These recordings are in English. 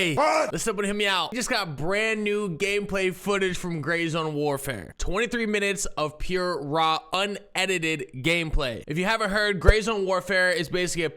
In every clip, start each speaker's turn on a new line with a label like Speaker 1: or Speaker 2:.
Speaker 1: Hey, listen up and hear me out. We just got brand new gameplay footage from Gray Zone Warfare. 23 minutes of pure, raw, unedited gameplay. If you haven't heard, Gray Zone Warfare is basically a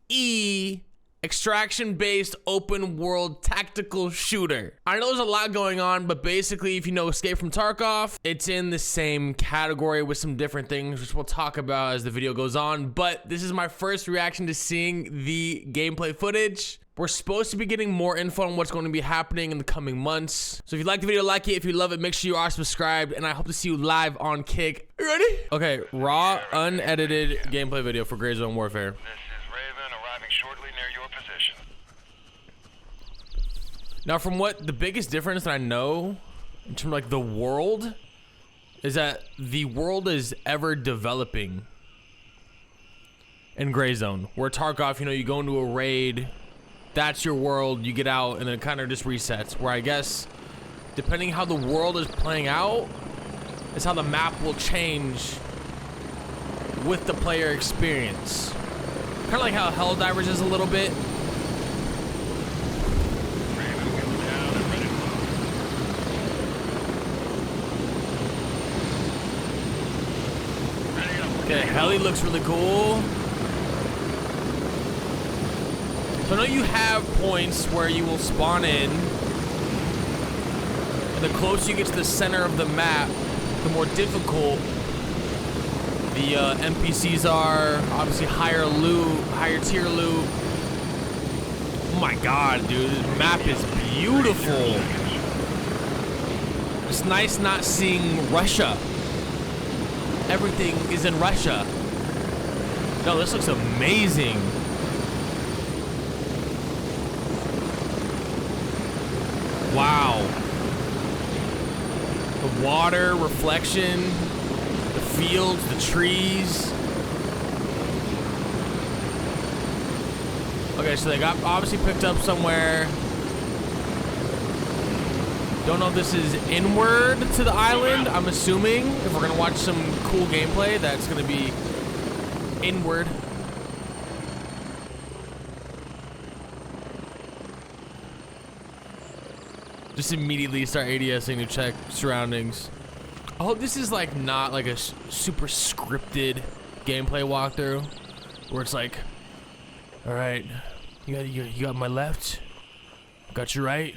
Speaker 1: PvE extraction-based open world tactical shooter. I know there's a lot going on, but basically, if you know Escape from Tarkov, it's in the same category with some different things, which we'll talk about as the video goes on. But this is my first reaction to seeing the gameplay footage. We're supposed to be getting more info on what's going to be happening in the coming months. So if you like the video, like it. If you love it, make sure you are subscribed, and I hope to see you live on Kick. You ready? Okay, raw, unedited gameplay video for Gray Zone Warfare.
Speaker 2: Shortly near your position.
Speaker 1: Now, from what the biggest difference that I know in terms of like the world is that the world is ever developing in Gray Zone. Where Tarkov, you know, you go into a raid, that's your world, you get out, and then it kind of just resets. Where I guess, depending how the world is playing out, is how the map will change with the player experience. Kind of like how Helldivers is a little bit. Okay, heli looks really cool. So I know you have points where you will spawn in, and the closer you get to the center of the map, the more difficult the NPCs are. Obviously higher loot, higher tier loot. Oh my god, dude, this map is beautiful. It's nice not seeing Russia. Everything is in Russia. No, this looks amazing. Wow. The water, reflection, the fields, the trees. Okay, so they got obviously picked up somewhere. Don't know if this is inward to the island. I'm assuming if we're gonna watch some cool gameplay, that's gonna be inward. Just immediately start ADSing to check surroundings. I hope this is like not like a super scripted gameplay walkthrough where it's like, all right, you got my left, got your right.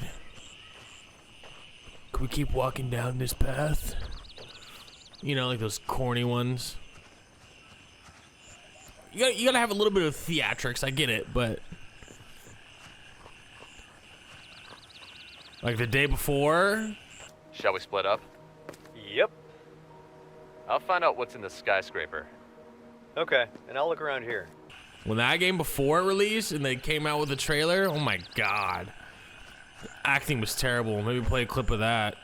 Speaker 1: Can we keep walking down this path? You know, like those corny ones. You gotta have a little bit of theatrics. I get it, but like the day before.
Speaker 3: Shall we split up?
Speaker 4: Yep.
Speaker 3: I'll find out what's in the skyscraper.
Speaker 4: Okay, and I'll look around here.
Speaker 1: When that game before it released and they came out with the trailer, oh my god. The acting was terrible. Maybe play a clip of that.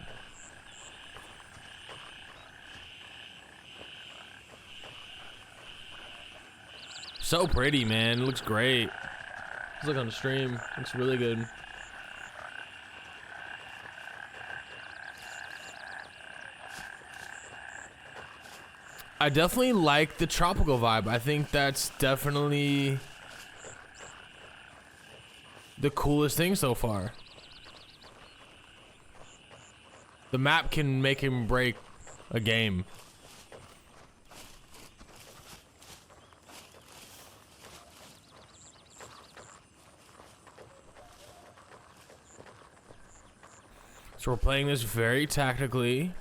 Speaker 1: So pretty, man. It looks great. Let's look on the stream. Looks really good. I definitely like the tropical vibe. I think that's definitely the coolest thing so far. The map can make him break a game. So we're playing this very tactically.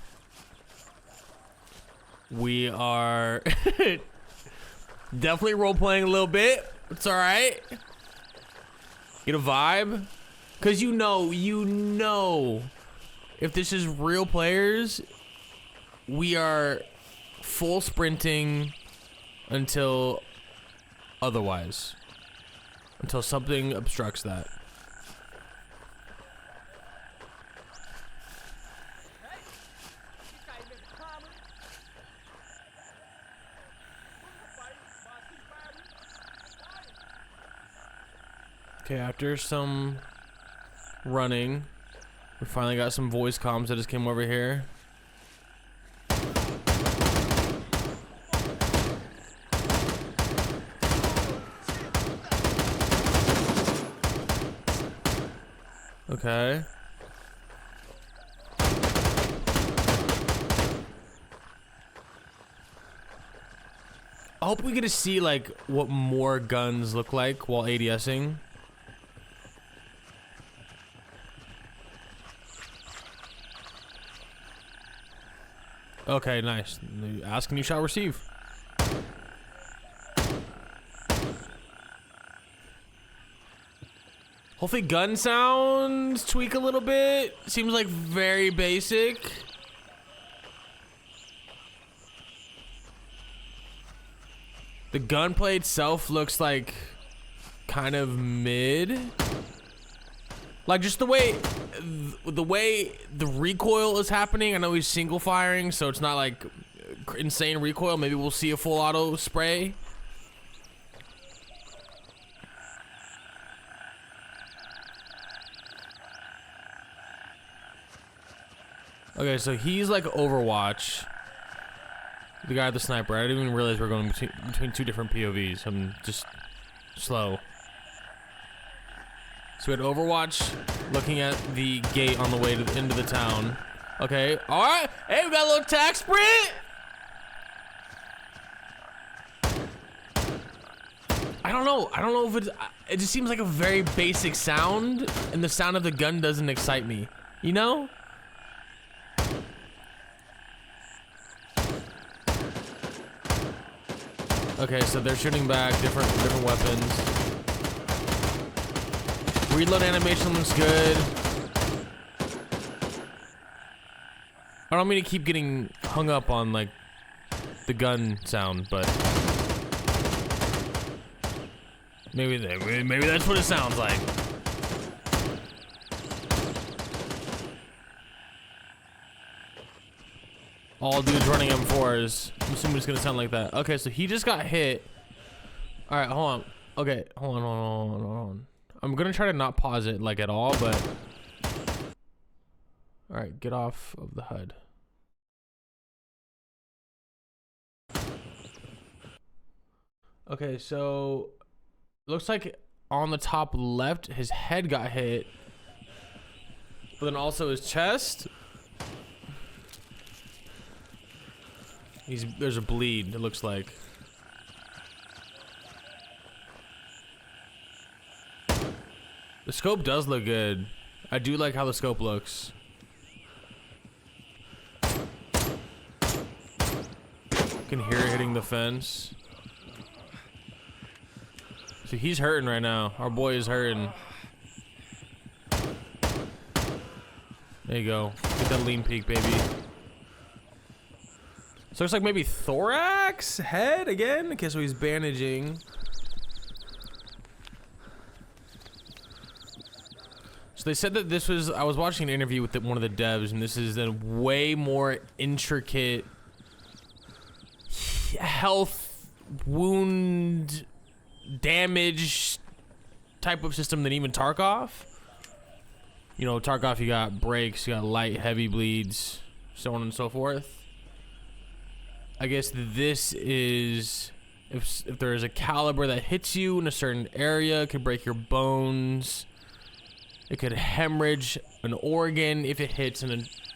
Speaker 1: We are definitely role-playing a little bit. It's all right. Get a vibe. Because you know, if this is real players, we are full sprinting until otherwise. Until something obstructs that. Okay, after some running, we finally got some voice comms that just came over here. Okay. I hope we get to see like what more guns look like while ADSing. Okay, nice. Ask and you shall receive. Hopefully gun sounds tweak a little bit. Seems like very basic. The gunplay itself looks like kind of mid. Like just the way the recoil is happening. I know he's single firing, so it's not like insane recoil. Maybe we'll see a full auto spray. Okay, so he's like Overwatch. The guy with the sniper. I didn't even realize we're going between two different POVs. I'm just slow. So we had Overwatch looking at the gate on the way into the town. Okay, all right. Hey, we got a little tack sprint. I don't know if it just seems like a very basic sound, and the sound of the gun doesn't excite me. You know? Okay, so they're shooting back different weapons. Reload animation looks good. I don't mean to keep getting hung up on like the gun sound, but maybe that's what it sounds like. All dudes running M4s. I'm assuming it's gonna sound like that. Okay, so he just got hit. All right, hold on. Okay, hold on. I'm gonna try to not pause it like at all, but all right, get off of the HUD. Okay, so looks like on the top left, his head got hit, but then also his chest. There's a bleed, it looks like. The scope does look good. I do like how the scope looks. Can hear it hitting the fence. So he's hurting right now. Our boy is hurting. There you go. Get that lean peak, baby. So looks like maybe thorax, head again. Okay, so he's bandaging. So they said that this was, I was watching an interview with one of the devs, and this is a way more intricate health, wound, damage type of system than even Tarkov. You know, Tarkov, you got breaks, you got light, heavy bleeds, so on and so forth. I guess this is, if there is a caliber that hits you in a certain area, it could break your bones. It could hemorrhage an organ. If it hits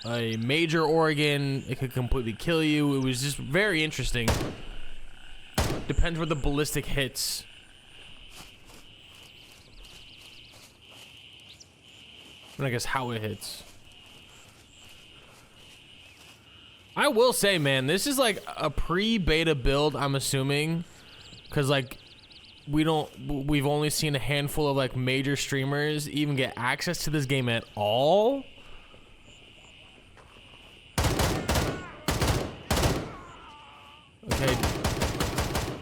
Speaker 1: a major organ, it could completely kill you. It was just very interesting. Depends where the ballistic hits. And I guess how it hits. I will say, man, this is like a pre-beta build, I'm assuming, because like we've only seen a handful of like major streamers even get access to this game at all. Okay,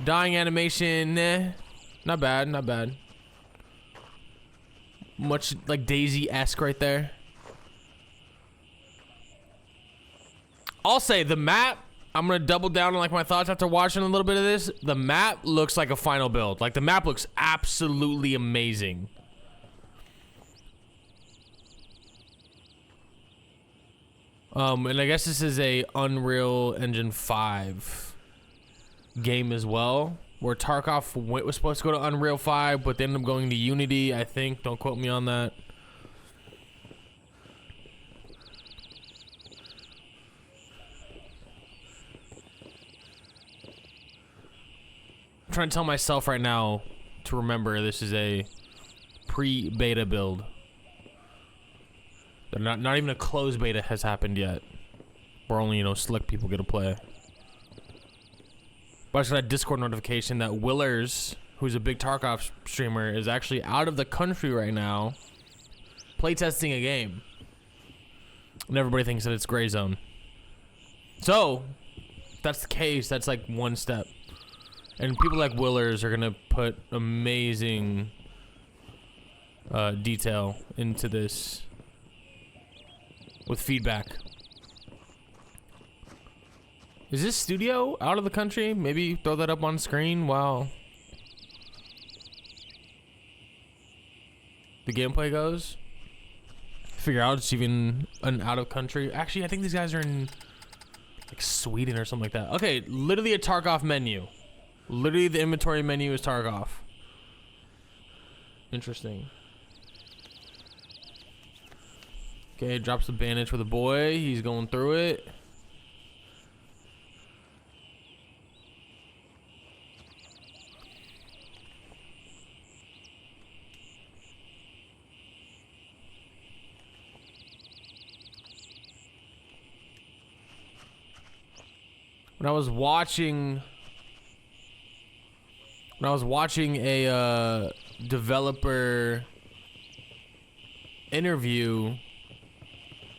Speaker 1: dying animation, not bad, not bad. Much like Daisy-esque right there. I'll say the map, I'm gonna double down on like my thoughts after watching a little bit of this. The map looks like a final build. Like the map looks absolutely amazing. And I guess this is a Unreal Engine 5 game as well, where Tarkov was supposed to go to Unreal 5, but they ended up going to Unity, I think. Don't quote me on that. I'm trying to tell myself right now to remember this is a pre-beta build. Not even a closed beta has happened yet. Where only, you know, select people get to play. But I just got a Discord notification that Willers, who's a big Tarkov streamer, is actually out of the country right now playtesting a game. And everybody thinks that it's gray zone. So, if that's the case, that's like one step. And people like Willers are gonna put amazing detail into this with feedback. Is this studio out of the country? Maybe throw that up on screen while the gameplay goes. Figure out it's even an out of country. Actually, I think these guys are in like Sweden or something like that. Okay, literally a Tarkov menu. Literally the inventory menu is Tarkov. Interesting. Okay, drops the bandage for the boy. He's going through it. When I was watching a developer interview,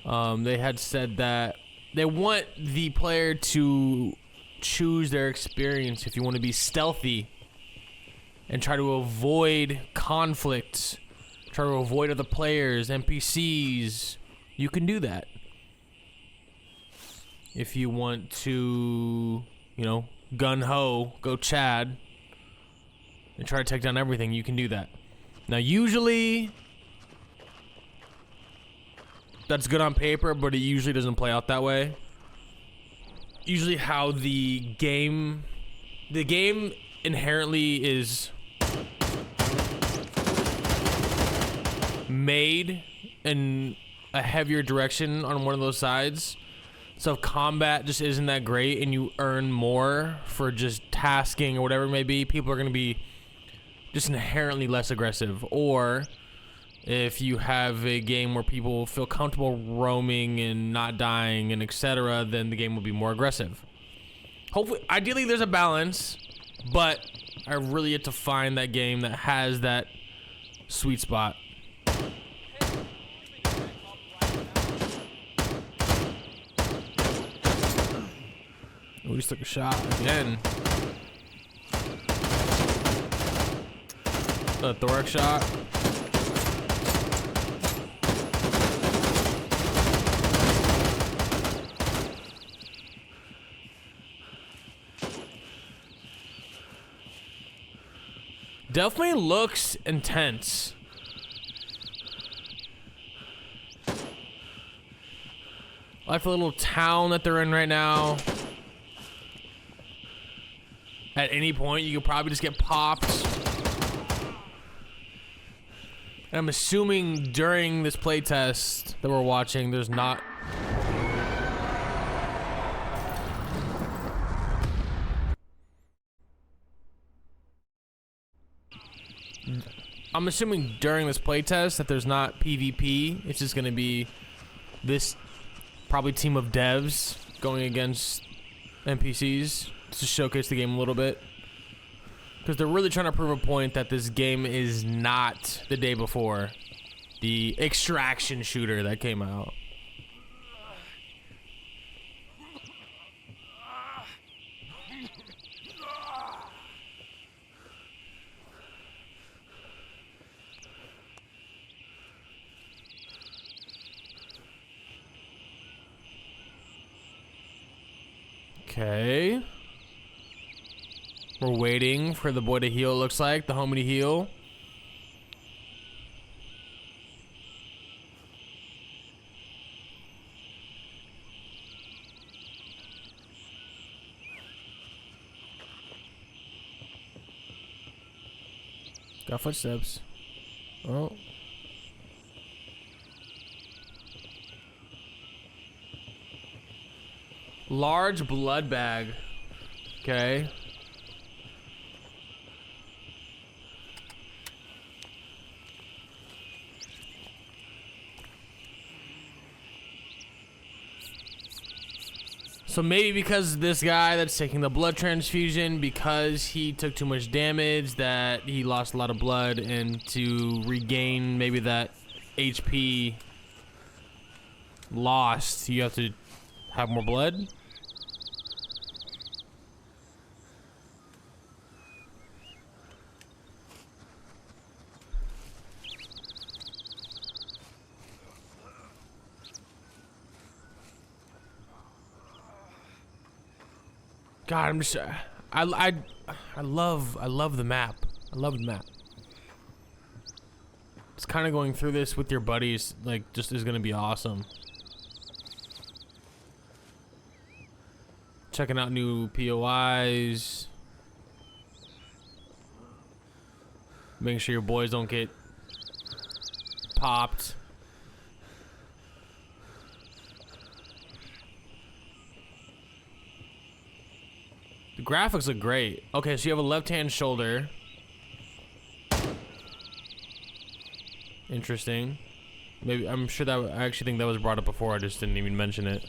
Speaker 1: they had said that they want the player to choose their experience. If you want to be stealthy and try to avoid conflicts, try to avoid other players, NPCs, you can do that. If you want to, you know, gun-ho, go Chad, and try to take down everything, you can do that. Now, usually, that's good on paper, but it usually doesn't play out that way. Usually how the game inherently is made in a heavier direction on one of those sides. So if combat just isn't that great and you earn more for just tasking or whatever it may be, people are going to be just inherently less aggressive. Or if you have a game where people feel comfortable roaming and not dying and etc., then the game will be more aggressive. Hopefully, ideally there's a balance, but I really yet to find that game that has that sweet spot. We just took a shot again. A thorax shot. Definitely looks intense. I like the little town that they're in right now. At any point, you could probably just get popped. And I'm assuming during this playtest that we're watching, there's not... I'm assuming during this playtest that there's not PvP. It's just going to be this probably team of devs going against NPCs to showcase the game a little bit. Because they're really trying to prove a point that this game is not the day before. The extraction shooter that came out. Okay. We're waiting for the boy to heal, it looks like. The homie to heal. Got footsteps. Oh. Large blood bag. Okay. So maybe because this guy that's taking the blood transfusion, because he took too much damage, that he lost a lot of blood, and to regain maybe that HP lost, you have to have more blood. God, I'm just, I love the map. I love the map. It's kind of going through this with your buddies, like, just is gonna be awesome. Checking out new POIs. Making sure your boys don't get popped. The graphics look great. Okay, so you have a left-hand shoulder. Interesting. Maybe, I'm sure that, I actually think that was brought up before, I just didn't even mention it.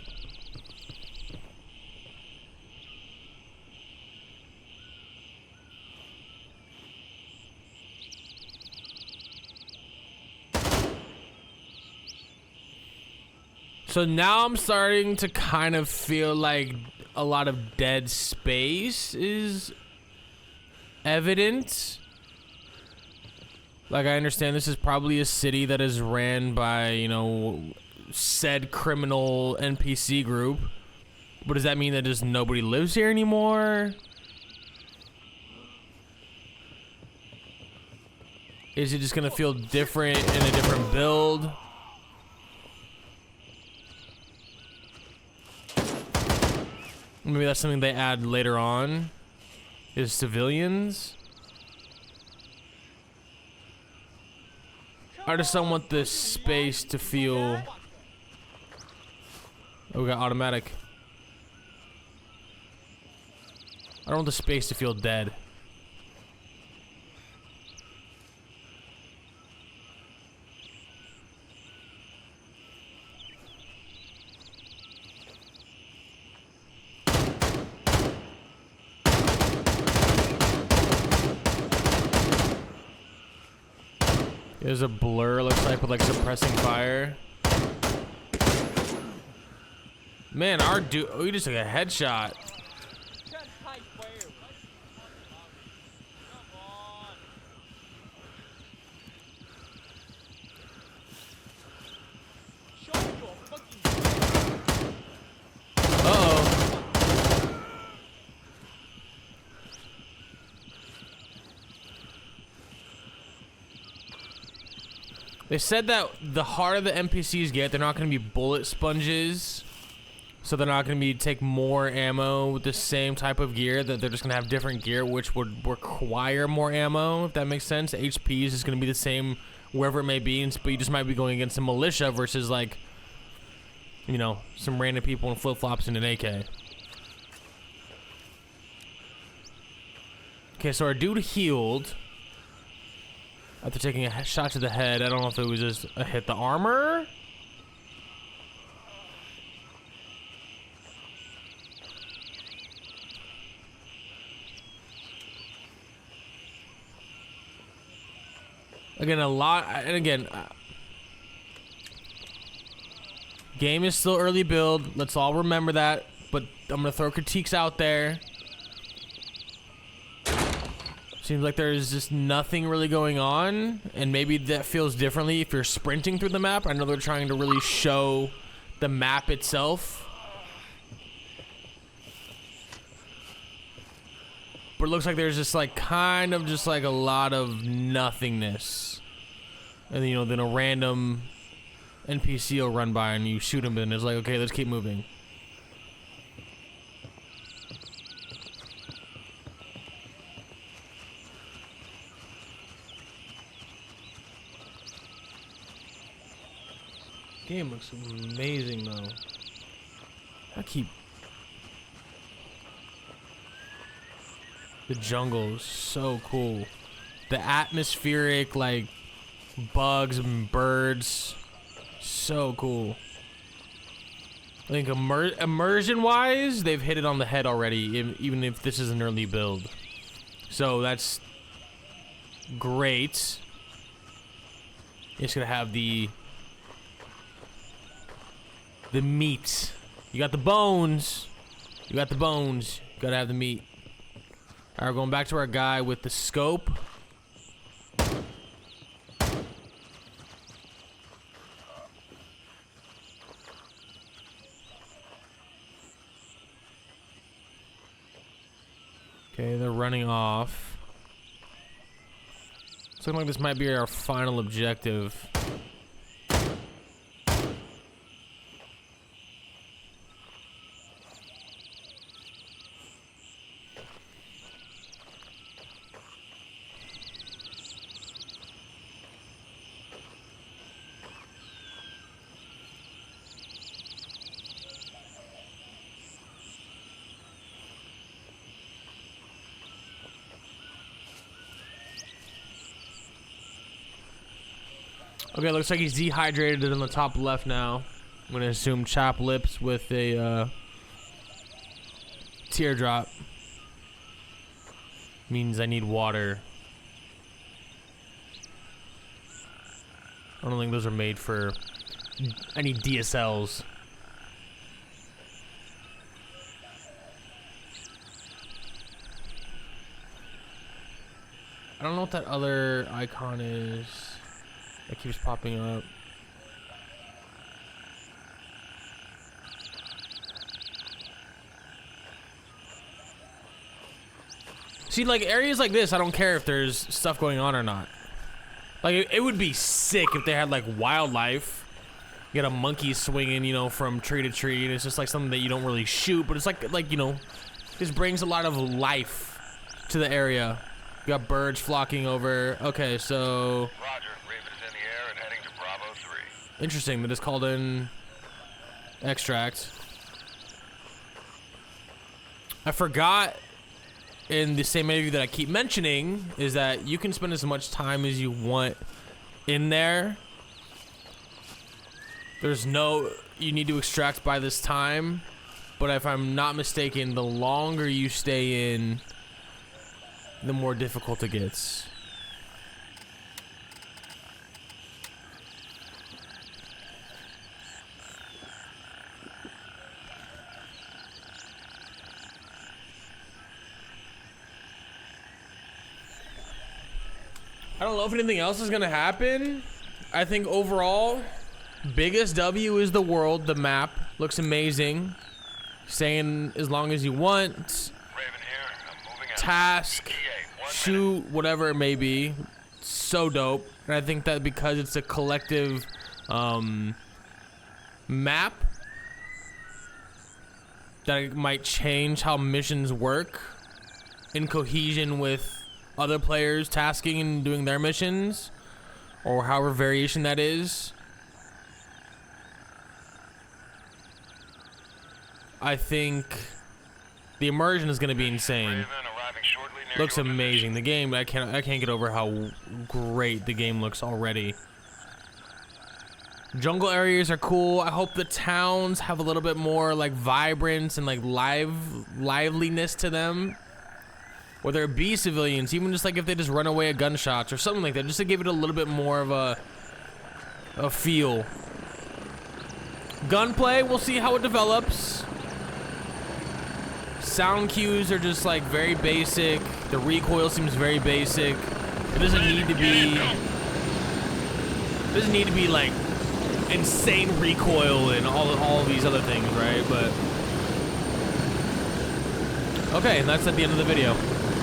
Speaker 1: So now I'm starting to kind of feel like a lot of dead space is evident. Like, I understand this is probably a city that is ran by, you know, said criminal NPC group. But does that mean that just nobody lives here anymore? Is it just gonna feel different in a different build? Maybe that's something they add later on, is civilians. I just don't want this space to feel... Oh, we got automatic. I don't want the space to feel dead. There's a blur, looks like, with like suppressing fire. Man, our dude, we just took a headshot. They said that the harder the NPCs get, they're not going to be bullet sponges. So they're not going to be take more ammo with the same type of gear. That they're just going to have different gear, which would require more ammo, if that makes sense. HP is just going to be the same wherever it may be, but you just might be going against a militia versus, like, you know, some random people in flip-flops and an AK. Okay, so our dude healed after taking a shot to the head. I don't know if it was just a hit the armor. Again, a lot, and again, game is still early build. Let's all remember that, but I'm gonna throw critiques out there. Seems like there's just nothing really going on, and maybe that feels differently if you're sprinting through the map. I know they're trying to really show the map itself, but it looks like there's just like kind of just like a lot of nothingness, and you know, then a random NPC will run by and you shoot him, and it's like, okay, let's keep moving. Game looks amazing though. The jungle is so cool. The atmospheric, like, bugs and birds, so cool. I think immersion-wise, they've hit it on the head already, even if this is an early build. So that's great. It's gonna have the meat. You got the bones. You got the bones. You gotta have the meat. All right, we're going back to our guy with the scope. Okay, they're running off. It's looking like this might be our final objective. Okay, looks like he's dehydrated in the top left now. I'm gonna assume chopped lips with a teardrop. Means I need water. I don't think those are made for any DSLs. I don't know what that other icon is. That keeps popping up. See, like, areas like this, I don't care if there's stuff going on or not. Like, it would be sick if they had, like, wildlife. You got a monkey swinging, you know, from tree to tree, and it's just, like, something that you don't really shoot, but it's, like you know, just brings a lot of life to the area. You got birds flocking over. Okay, so...
Speaker 2: Roger. Raven is in the air and heading to Bravo 3.
Speaker 1: Interesting that it's called an extract. I forgot in the same interview that I keep mentioning is that you can spend as much time as you want in there. There's no, you need to extract by this time, but if I'm not mistaken, the longer you stay in, the more difficult it gets. I don't know if anything else is gonna happen. I think overall, biggest W is the world. The map looks amazing. Staying as long as you want.
Speaker 2: Raven here. I'm moving out.
Speaker 1: Task,
Speaker 2: ETA, 1
Speaker 1: shoot, whatever it may be. So dope. And I think that because it's a collective map, that it might change how missions work in cohesion with other players tasking and doing their missions, or however variation that is. I think the immersion is going to be insane.
Speaker 2: Raven arriving shortly near
Speaker 1: Looks
Speaker 2: your
Speaker 1: amazing. The game, I can't get over how great the game looks already. Jungle areas are cool. I hope the towns have a little bit more like vibrance and like liveliness to them. Whether it be civilians, even just like if they just run away at gunshots or something like that, just to give it a little bit more of a feel. Gunplay, we'll see how it develops. Sound cues are just like very basic. The recoil seems very basic. It doesn't need to be. It doesn't need to be like insane recoil and all these other things, right? But okay, and that's at the end of the video.